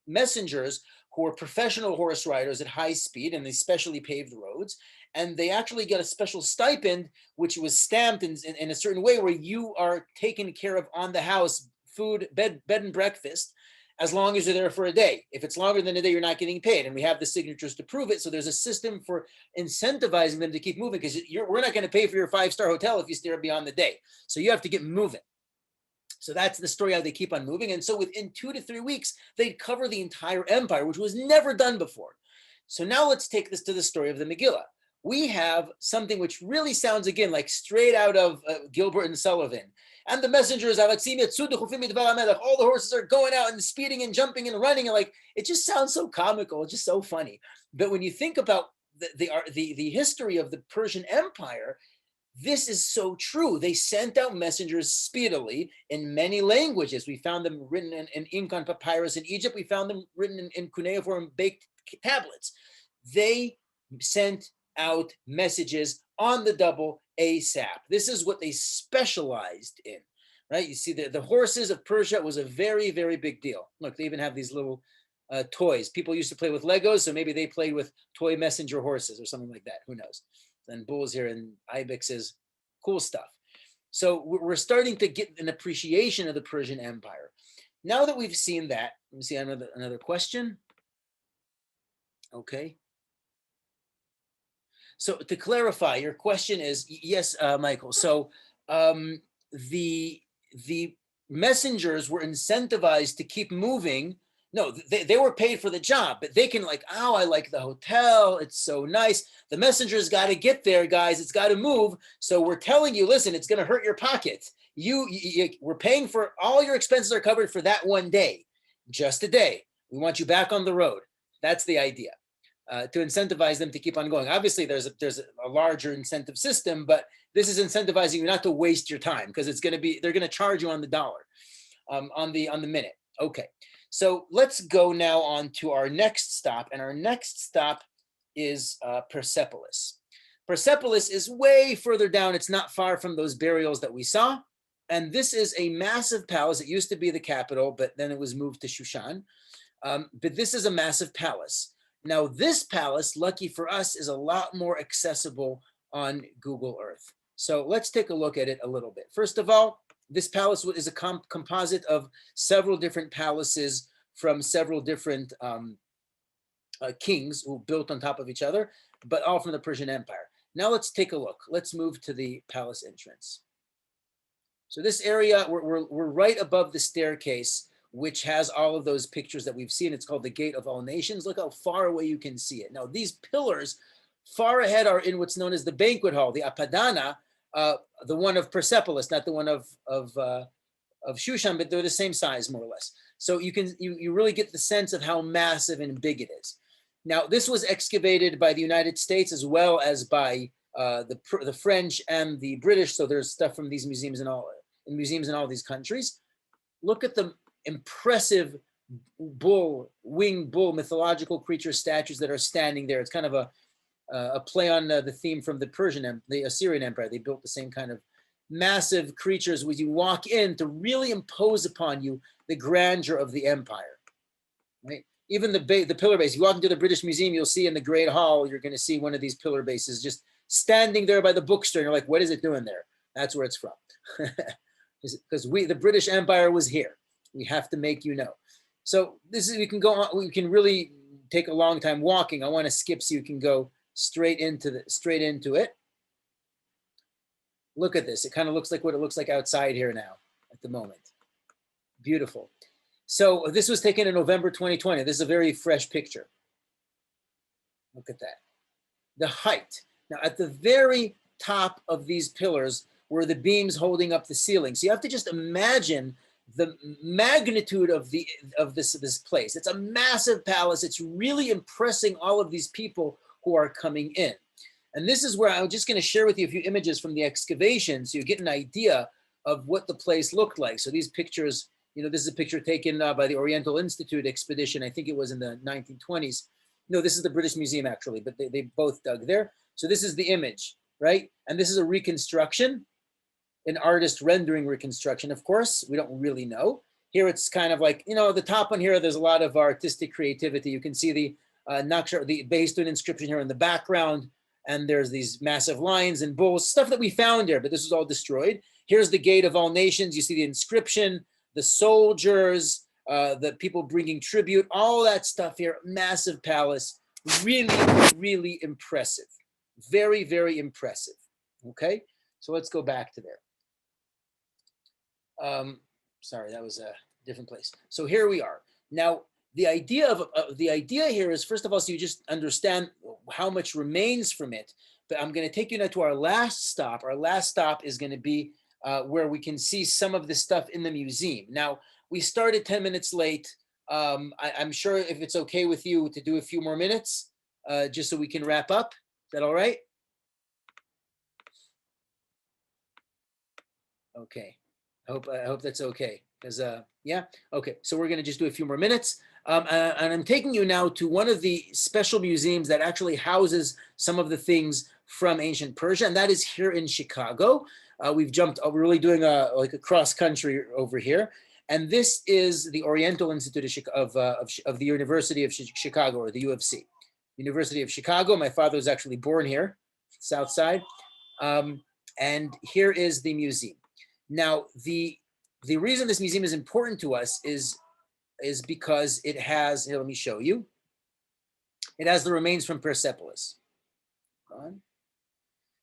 [SPEAKER 1] messengers who were professional horse riders at high speed, and they specially paved roads. And they actually got a special stipend, which was stamped in a certain way where you are taken care of on the house, food, bed and breakfast, as long as you're there for a day. If it's longer than a day, you're not getting paid. And we have the signatures to prove it. So there's a system for incentivizing them to keep moving, because we're not going to pay for your 5-star hotel if you stay beyond the day. So you have to get moving. So that's the story, how they keep on moving. And so within 2 to 3 weeks, they'd cover the entire empire, which was never done before. So now let's take this to the story of the Megillah. We have something which really sounds, again, like straight out of Gilbert and Sullivan. And the messengers, all the horses are going out and speeding and jumping and running. And like, it just sounds so comical. It's just so funny. But when you think about the history of the Persian Empire, this is so true. They sent out messengers speedily in many languages. We found them written in ink on papyrus in Egypt. We found them written in cuneiform baked tablets. They sent out messages on the double ASAP. This is what they specialized in, right? You see, the horses of Persia was a very, very big deal. Look, they even have these little toys. People used to play with Legos, so maybe they played with toy messenger horses or something like that. Who knows? And bulls here and ibexes, cool stuff. So we're starting to get an appreciation of the Persian Empire. Now that we've seen that, let me see another question. Okay. So to clarify, your question is, yes, Michael. So the messengers were incentivized to keep moving. No, they were paid for the job, but they can like, oh, I like the hotel. It's so nice. The messenger's got to get there, guys. It's got to move. So we're telling you, listen, it's going to hurt your pocket. We're paying for all your expenses are covered for that one day, just a day. We want you back on the road. That's the idea. To incentivize them to keep on going. Obviously, there's a larger incentive system, but this is incentivizing you not to waste your time, because they're going to charge you on the dollar, on the minute. Okay, so let's go now on to our next stop, and our next stop is Persepolis. Persepolis is way further down. It's not far from those burials that we saw. And this is a massive palace. It used to be the capital, but then it was moved to Shushan. But this is a massive palace. Now, this palace, lucky for us, is a lot more accessible on Google Earth. So let's take a look at it a little bit. First of all, this palace is a composite of several different palaces from several different kings who built on top of each other, but all from the Persian Empire. Now let's take a look. Let's move to the palace entrance. So this area, we're right above the staircase, which has all of those pictures that we've seen. It's called the Gate of All Nations. Look how far away you can see it. Now, these pillars far ahead are in what's known as the banquet hall, the Apadana, the one of Persepolis, not the one of Shushan, but they're the same size, more or less. So you really get the sense of how massive and big it is. Now, this was excavated by the United States as well as by the French and the British. So there's stuff from these museums in all these countries. Look at the impressive winged bull, mythological creature statues that are standing there. It's kind of a play on the theme from the Assyrian Empire. They built the same kind of massive creatures when you walk in to really impose upon you the grandeur of the empire, right? Even the pillar base. If you walk into the British Museum, you'll see in the Great Hall, you're going to see one of these pillar bases just standing there by the bookstore. And you're like, what is it doing there? That's where it's from. Because the British Empire was here. We have to make you know. So we can go on, we can really take a long time walking. I want to skip so you can go straight into it. Look at this. It kind of looks like what it looks like outside here now at the moment. Beautiful. So this was taken in November 2020. This is a very fresh picture. Look at that. The height. Now at the very top of these pillars were the beams holding up the ceiling. So you have to just imagine the magnitude of this place. It's a massive palace. It's really impressing all of these people who are coming in. And this is where I'm just going to share with you a few images from the excavation so you get an idea of what the place looked like. So these pictures, this is a picture taken by the Oriental Institute expedition. I think it was in the 1920s. No, this is the British Museum actually, but they both dug there. So this is the image, right? And this is a reconstruction, an artist rendering reconstruction. Of course, we don't really know. Here it's kind of like, the top one here, there's a lot of artistic creativity. You can see the Naksha, the Behistun inscription here in the background. And there's these massive lions and bulls, stuff that we found here, but this was all destroyed. Here's the Gate of All Nations. You see the inscription, the soldiers, the people bringing tribute, all that stuff here. Massive palace, really, really impressive. Very, very impressive. Okay, so let's go back to there. Sorry, that was a different place. So here we are. Now, the idea here is, first of all, so you just understand how much remains from it. But I'm going to take you now to our last stop. Our last stop is going to be where we can see some of the stuff in the museum. Now, we started 10 minutes late. I'm sure if it's okay with you to do a few more minutes, just so we can wrap up. Is that all right? Okay. I hope that's okay. Because yeah, okay. So we're going to just do a few more minutes. And I'm taking you now to one of the special museums that actually houses some of the things from ancient Persia, and that is here in Chicago. We've jumped, we're really doing like a cross country over here. And this is the Oriental Institute of the University of Chicago, or the UFC. University of Chicago. My father was actually born here, South Side. And here is the museum. Now, the reason this museum is important to us is because it has, here, let me show you. It has the remains from Persepolis.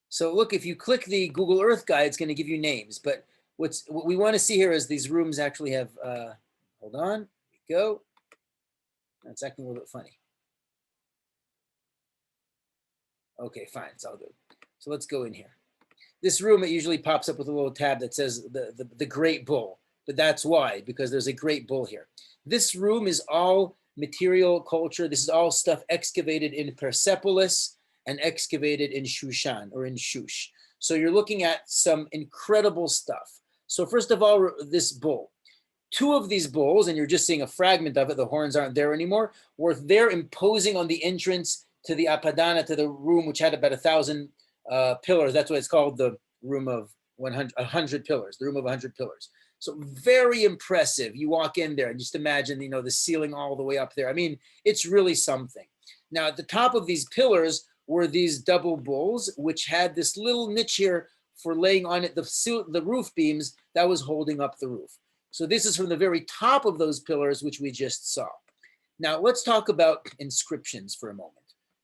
[SPEAKER 1] So look, if you click the Google Earth guide, it's going to give you names. But what we want to see here is these rooms actually have, hold on, here we go. That's acting a little bit funny. Okay, fine, it's all good. So let's go in here. This room, it usually pops up with a little tab that says the Great Bull. But that's why, because there's a Great Bull here. This room is all material culture. This is all stuff excavated in Persepolis and excavated in Shushan, or in Shush. So you're looking at some incredible stuff. So first of all, this bull. Two of these bulls, and you're just seeing a fragment of it, the horns aren't there anymore, were there imposing on the entrance to the Apadana, to the room, which had about 1,000 pillars. That's why it's called the room of 100 pillars, the room of 100 pillars. So very impressive. You walk in there and just imagine, the ceiling all the way up there. I mean, it's really something. Now, at the top of these pillars were these double bulls, which had this little niche here for laying on it the roof beams that was holding up the roof. So this is from the very top of those pillars, which we just saw. Now, let's talk about inscriptions for a moment.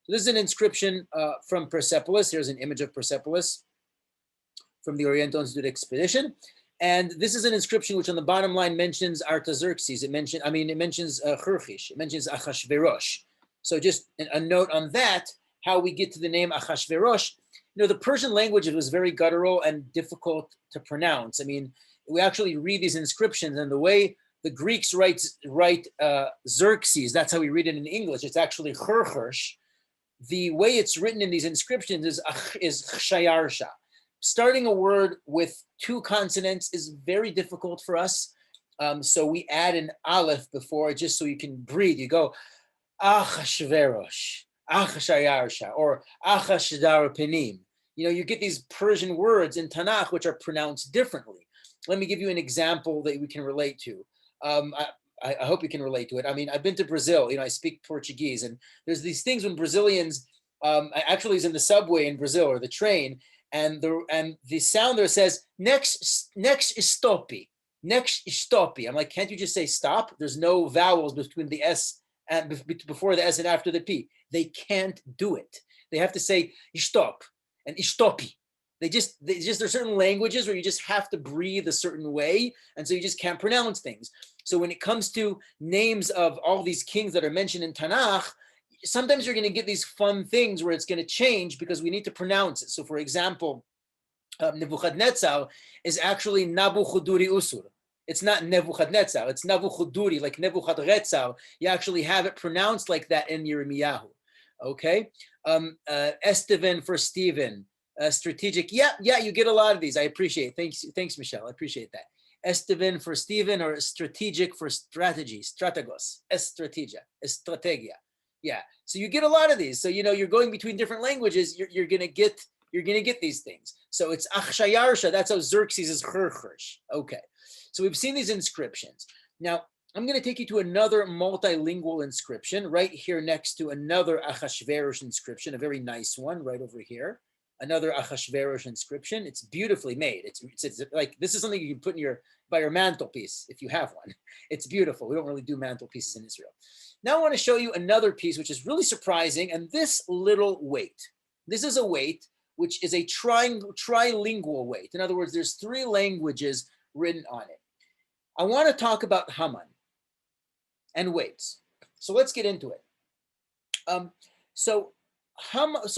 [SPEAKER 1] So this is an inscription from Persepolis. Here's an image of Persepolis from the Oriental Institute expedition. And this is an inscription which on the bottom line mentions Artaxerxes. It mentions Xerxes. It mentions Achashverosh. So just a note on that, how we get to the name Achashverosh. The Persian language was very guttural and difficult to pronounce. I mean, we actually read these inscriptions, and the way the Greeks write Xerxes, that's how we read it in English. It's actually Xerxes. The way it's written in these inscriptions is Chayarsha. Starting a word with two consonants is very difficult for us. So we add an aleph before just so you can breathe. You go, Achashverosh, Achayarsha, or Achashverosh. You get these Persian words in Tanakh which are pronounced differently. Let me give you an example that we can relate to. I hope you can relate to it. I mean, I've been to Brazil. I speak Portuguese, and there's these things when Brazilians, actually is in the subway in Brazil or the train, and the sound there says next stop. I'm like, can't you just say stop? There's no vowels between the S and before the S and after the P. They can't do it. They have to say stop and istopi. There's certain languages where you just have to breathe a certain way, and so you just can't pronounce things. So when it comes to names of all these kings that are mentioned in Tanakh, sometimes you're going to get these fun things where it's going to change because we need to pronounce it. So for example, Nebuchadnezzar is actually Nabuchaduri Usur. It's not Nebuchadnezzar, it's Nabuchaduri, like Nebuchadrezzar. You actually have it pronounced like that in Yirmiyahu. Okay? Estevan for Stephen. Strategic, yeah, you get a lot of these. I appreciate it. Thanks, Michelle. I appreciate that. Estevan for Stephen, or strategic for strategy, strategos, estrategia. Yeah, so you get a lot of these. So you're going between different languages. You're gonna get these things. So it's Achshayarsha. That's how Xerxes is Xerxes. Okay, so we've seen these inscriptions. Now I'm going to take you to another multilingual inscription right here next to another Achashverosh inscription, a very nice one right over here. Another Achashverosh inscription. It's beautifully made. It's like, this is something you can put by your mantelpiece if you have one. It's beautiful. We don't really do mantelpieces in Israel. Now I want to show you another piece which is really surprising, and this little weight. This is a weight which is a trilingual weight. In other words, there's 3 languages written on it. I want to talk about Haman and weights. So let's get into it. So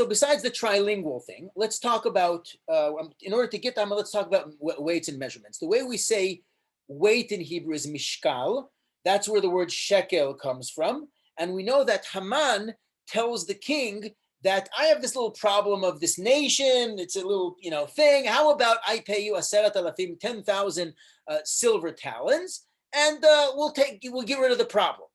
[SPEAKER 1] besides the trilingual thing, let's talk about, in order to get them, let's talk about weights and measurements. The way we say weight in Hebrew is mishkal. That's where the word shekel comes from. And we know that Haman tells the king that I have this little problem of this nation. It's a little, thing. How about I pay you 10,000 silver talents, and we'll get rid of the problem.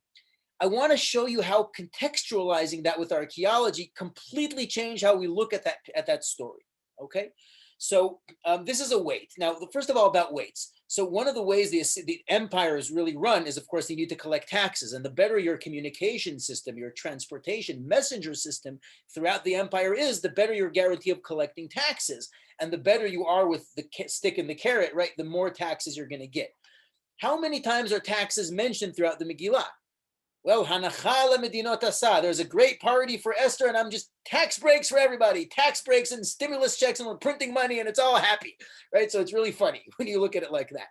[SPEAKER 1] I want to show you how contextualizing that with archaeology completely changed how we look at that story. Okay, so this is a weight. Now, first of all, about weights. So one of the ways the empires really run is, of course, you need to collect taxes. And the better your communication system, your transportation messenger system throughout the empire is, the better your guarantee of collecting taxes. And the better you are with the stick and the carrot, right, the more taxes you're going to get. How many times are taxes mentioned throughout the Megillah? Well, Hanachala Medinot Asa. There's a great party for Esther, and I'm just tax breaks for everybody, tax breaks and stimulus checks, and we're printing money, and it's all happy, right? So it's really funny when you look at it like that.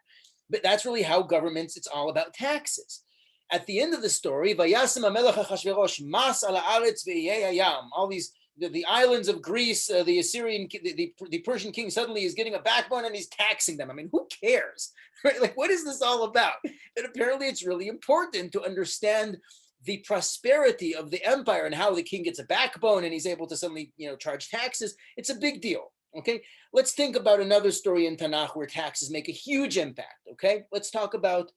[SPEAKER 1] But that's really how governments, it's all about taxes. At the end of the story, Vayasim HaMelech Achashverosh mas ala aretz ve'yei hayam. All these, the islands of Greece, the Assyrian, the Persian king suddenly is getting a backbone and he's taxing them. I mean, who cares? Right? Like, what is this all about? And apparently it's really important to understand the prosperity of the empire and how the king gets a backbone and he's able to suddenly, charge taxes. It's a big deal. Okay, let's think about another story in Tanakh where taxes make a huge impact. Okay, let's talk about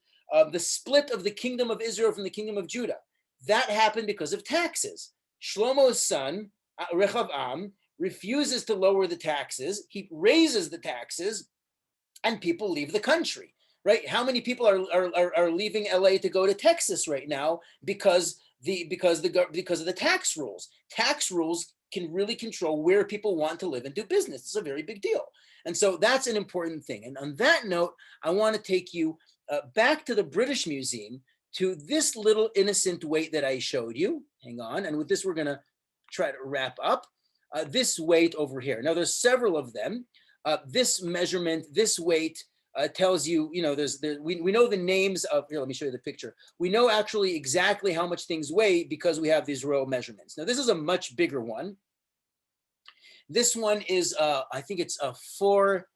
[SPEAKER 1] the split of the kingdom of Israel from the kingdom of Judah. That happened because of taxes. Shlomo's son, Rechavam, refuses to lower the taxes. He raises the taxes. and people leave the country, right? How many people are leaving LA to go to Texas right now because because of the tax rules? Tax rules can really control where people want to live and do business. It's a very big deal. And so that's an important thing. And on that note, I want to take you back to the British Museum to this little innocent weight that I showed you. Hang on. And with this, we're going to try to wrap up. This weight over here. Now, there's several of them. This measurement, this weight tells you, we know the names of, here, let me show you the picture. We know actually exactly how much things weigh because we have these row measurements. Now, this is a much bigger one. This one is, I think it's 4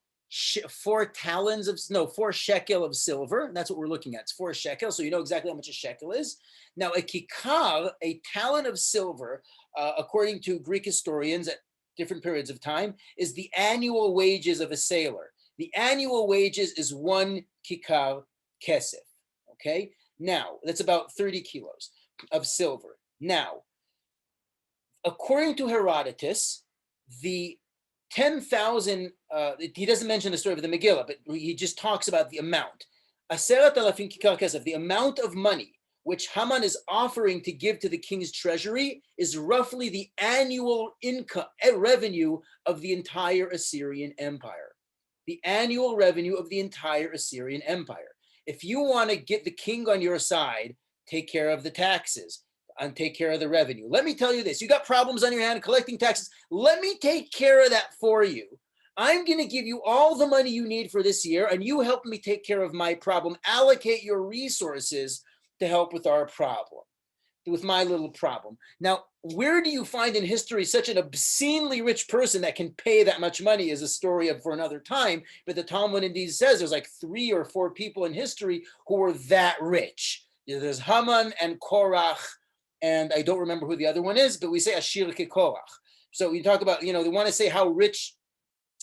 [SPEAKER 1] talons of, no, 4 shekel of silver. That's what we're looking at. It's 4 shekel. So you know exactly how much a shekel is. Now, a kikar, a talent of silver, according to Greek historians at different periods of time, is the annual wages of a sailor. The annual wages is 1 kikar kesef. Okay. Now, that's about 30 kilos of silver. Now, according to Herodotus, the 10,000, he doesn't mention the story of the Megillah, but he just talks about the amount. 10,000 kikar kesef, the amount of money which Haman is offering to give to the king's treasury, is roughly the annual income revenue of the entire Assyrian Empire. The annual revenue of the entire Assyrian Empire. If you want to get the king on your side, take care of the taxes and take care of the revenue. Let me tell you this, you got problems on your hand collecting taxes. Let me take care of that for you. I'm going to give you all the money you need for this year, and you help me take care of my problem. Allocate your resources to help with our problem, with my little problem. Now, where do you find in history such an obscenely rich person that can pay that much money is a story for another time. But the Talmud indeed says there's like 3 or 4 people in history who were that rich. There's Haman and Korach, and I don't remember who the other one is, but we say Ashir ke Korach. So you talk about, they want to say how rich,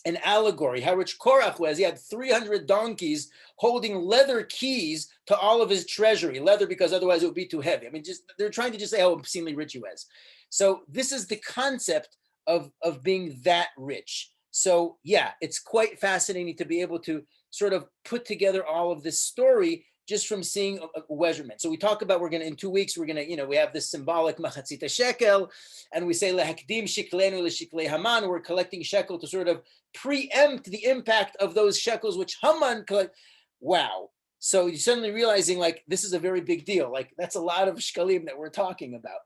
[SPEAKER 1] an allegory, how rich Korach was. He had 300 donkeys holding leather keys to all of his treasury. Leather because otherwise it would be too heavy. I mean, they're trying to just say how obscenely rich he was. So this is the concept of being that rich. So yeah, it's quite fascinating to be able to sort of put together all of this story just from seeing a measurement. So we talk about, in 2 weeks, we have this symbolic machatzita shekel, and we say lehakdim shiklenu leshiklei Haman. We're collecting shekel to sort of preempt the impact of those shekels which Haman collect. Wow. So you're suddenly realizing like this is a very big deal. Like that's a lot of shkalim that we're talking about.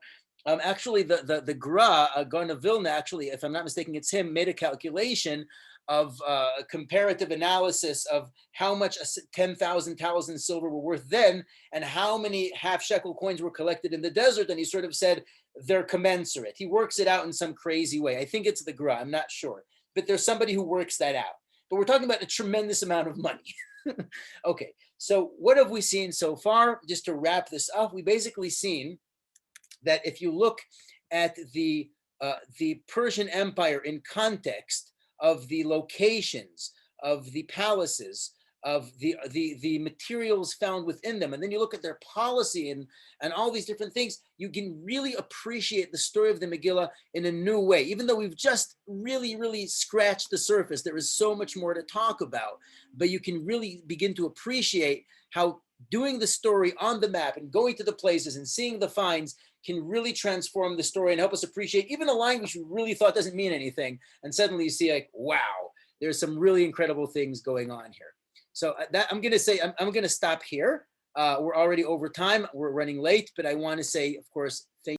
[SPEAKER 1] Actually, the Gra, Gaon of Vilna, actually, if I'm not mistaken, it's him, made a calculation of comparative analysis of how much 10,000 talents in silver were worth then and how many half shekel coins were collected in the desert. And he sort of said they're commensurate. He works it out in some crazy way. I think it's the Gra, I'm not sure. But there's somebody who works that out. But we're talking about a tremendous amount of money. Okay, so what have we seen so far? Just to wrap this up, we basically seen that if you look at the Persian Empire in context of the locations, of the palaces, of the materials found within them, and then you look at their policy and all these different things, you can really appreciate the story of the Megillah in a new way. Even though we've just really scratched the surface, there is so much more to talk about, but you can really begin to appreciate how doing the story on the map and going to the places and seeing the finds can really transform the story and help us appreciate even a line which we really thought doesn't mean anything. And suddenly you see like, wow, there's some really incredible things going on here. So that I'm going to say, I'm going to stop here. We're already over time. We're running late, but I want to say, of course, thank you.